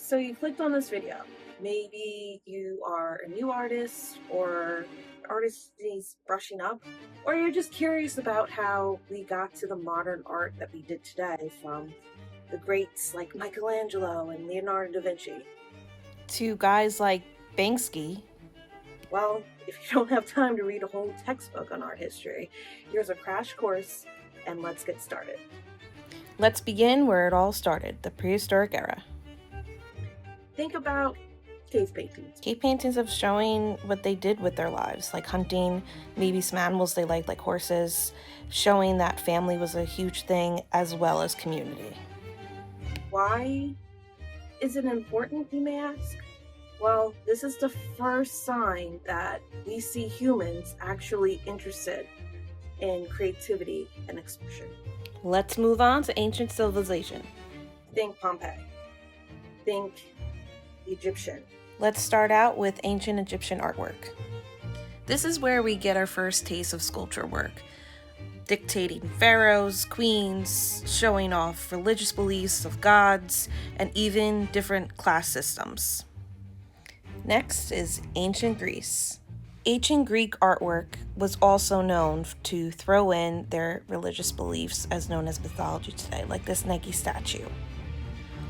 So you clicked on this video. Maybe you are a new artist or artist needs brushing up, or you're just curious about how we got to the modern art that we did today, from the greats like Michelangelo and Leonardo da Vinci. To guys like Banksy. Well, if you don't have time to read a whole textbook on art history, here's a crash course, and let's get started. Let's begin where it all started, the prehistoric era. Think about cave paintings. Cave paintings of showing what they did with their lives, like hunting, maybe some animals they liked, like horses, showing that family was a huge thing, as well as community. Why is it important, you may ask? Well, this is the first sign that we see humans actually interested in creativity and expression. Let's move on to ancient civilization. Think Pompeii. Think Egyptian. Let's start out with ancient Egyptian artwork. This is where we get our first taste of sculpture work, dictating pharaohs, queens, showing off religious beliefs of gods, and even different class systems. Next is ancient Greece. Ancient Greek artwork was also known to throw in their religious beliefs, as known as mythology today, like this Nike statue.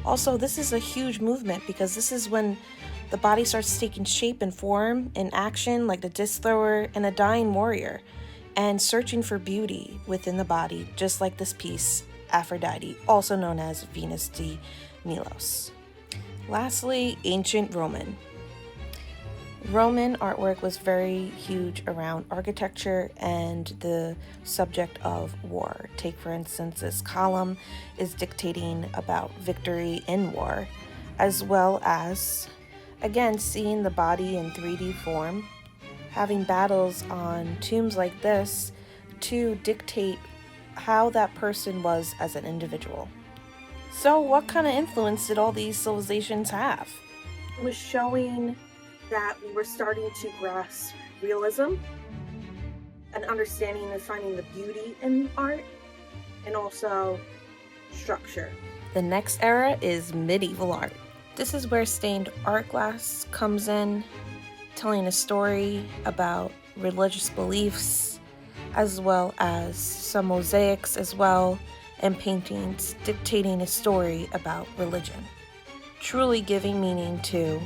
Also, this is a huge movement because this is when the body starts taking shape and form in action, like the disc thrower and a dying warrior, and searching for beauty within the body, just like this piece, Aphrodite, also known as Venus de Milos. Lastly, ancient Roman. Roman artwork was very huge around architecture and the subject of war. Take, for instance, this column is dictating about victory in war, as well as, again, seeing the body in 3D form, having battles on tombs like this to dictate how that person was as an individual. So what kind of influence did all these civilizations have? It was showing that we were starting to grasp realism, and understanding and finding the beauty in art, and also structure. The next era is medieval art. This is where stained art glass comes in, telling a story about religious beliefs, as well as some mosaics as well, and paintings dictating a story about religion, truly giving meaning to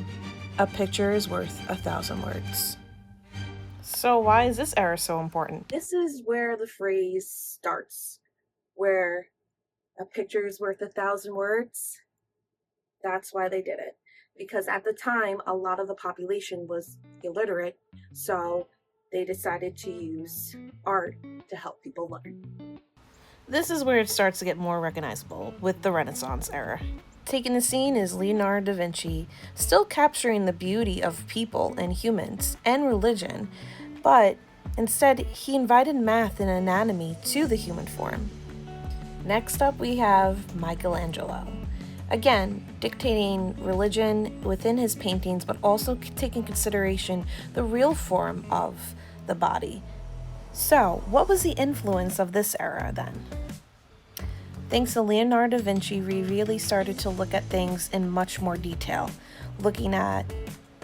a picture is worth 1,000 words. So why is this era so important? This is where the phrase starts, where a picture is worth 1,000 words. That's why they did it. Because at the time, a lot of the population was illiterate, so they decided to use art to help people learn. This is where it starts to get more recognizable with the Renaissance era. Taking the scene is Leonardo da Vinci, still capturing the beauty of people and humans and religion, but instead he invited math and anatomy to the human form. Next up we have Michelangelo. Again, dictating religion within his paintings, but also taking consideration the real form of the body. So, what was the influence of this era then? Thanks to Leonardo da Vinci, we really started to look at things in much more detail, looking at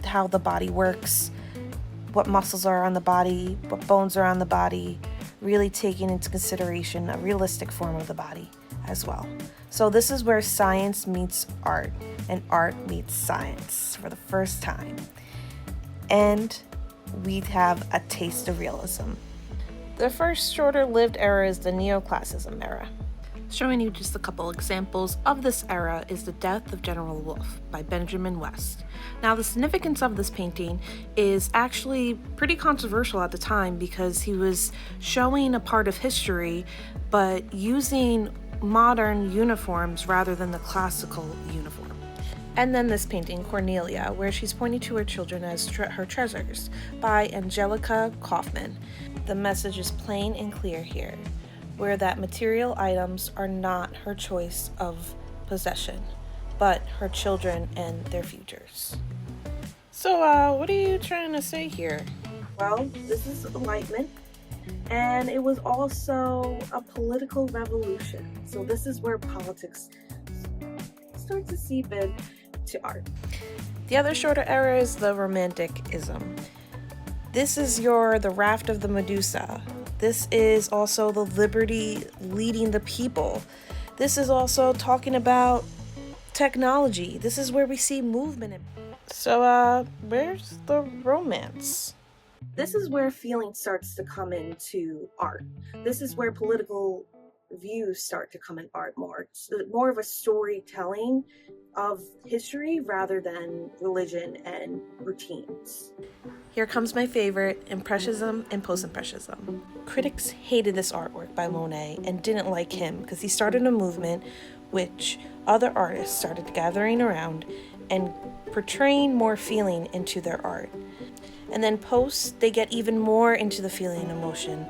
how the body works, what muscles are on the body, what bones are on the body, really taking into consideration a realistic form of the body as well. So this is where science meets art, and art meets science for the first time. And we have a taste of realism. The first shorter-lived era is the Neoclassicism era. Showing you just a couple examples of this era is The Death of General Wolfe by Benjamin West. Now, the significance of this painting is actually pretty controversial at the time because he was showing a part of history, but using modern uniforms rather than the classical uniform. And then this painting, Cornelia, where she's pointing to her children as her treasures, by Angelica Kaufman. The message is plain and clear here, where that material items are not her choice of possession, but her children and their futures. So, what are you trying to say here? Well, this is Enlightenment, and it was also a political revolution. So this is where politics starts to seep in to art. The other shorter era is the Romanticism. This is the raft of the Medusa. This is also the liberty leading the people. This is also talking about technology. This is where we see movement. So, where's the romance? This is where feeling starts to come into art. This is where political views start to come in art more. It's more of a storytelling of history rather than religion and routines. Here comes my favorite, Impressionism and Post-Impressionism. Critics hated this artwork by Monet and didn't like him because he started a movement which other artists started gathering around and portraying more feeling into their art. And then post, they get even more into the feeling and emotion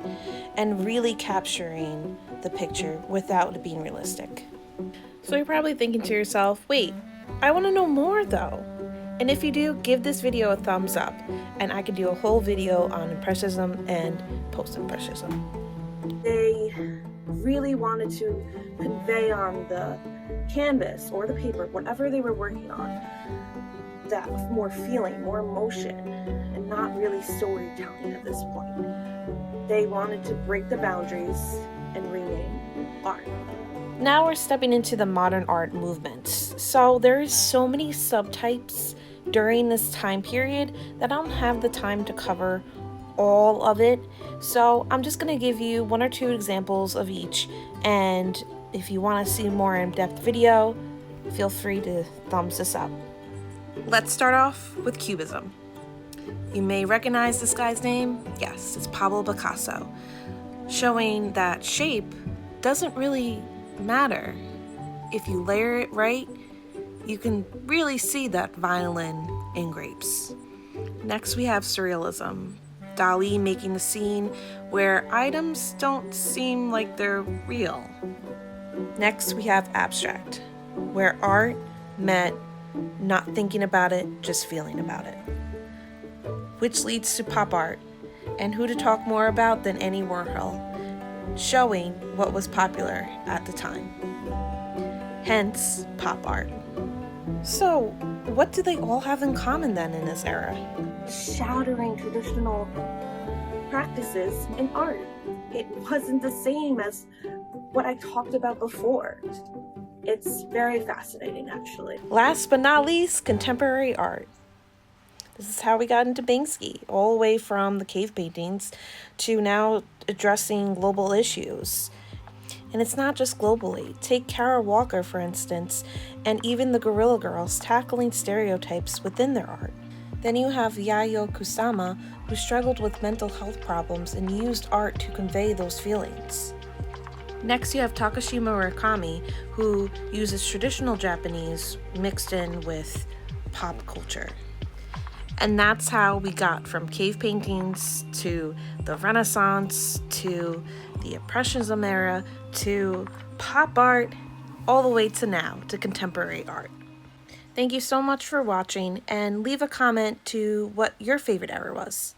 and really capturing the picture without it being realistic. So you're probably thinking to yourself, wait, I want to know more though. And if you do, give this video a thumbs up and I could do a whole video on Impressionism and Post-Impressionism. They really wanted to convey on the canvas or the paper, whatever they were working on, that more feeling, more emotion, and not really storytelling at this point. They wanted to break the boundaries and rename art. Now we're stepping into the modern art movements. So there's so many subtypes during this time period that I don't have the time to cover all of it. So I'm just going to give you one or two examples of each. And if you want to see more in-depth video, feel free to thumbs this up. Let's start off with Cubism. You may recognize this guy's name. Yes, it's Pablo Picasso, showing that shape doesn't really matter. If you layer it right, you can really see that violin in grapes. Next we have Surrealism. Dali making the scene where items don't seem like they're real. Next we have Abstract, where art met not thinking about it, just feeling about it. Which leads to pop art, and who to talk more about than Andy Warhol, showing what was popular at the time. Hence, pop art. So, what do they all have in common then in this era? Shattering traditional practices in art. It wasn't the same as what I talked about before. It's very fascinating, actually. Last but not least, contemporary art. This is how we got into Banksy, all the way from the cave paintings to now addressing global issues. And it's not just globally. Take Kara Walker, for instance, and even the Guerrilla Girls tackling stereotypes within their art. Then you have Yayoi Kusama, who struggled with mental health problems and used art to convey those feelings. Next you have Takashi Murakami, who uses traditional Japanese mixed in with pop culture. And that's how we got from cave paintings to the Renaissance to the Impressionism era to pop art all the way to now to contemporary art. Thank you so much for watching, and leave a comment to what your favorite era was.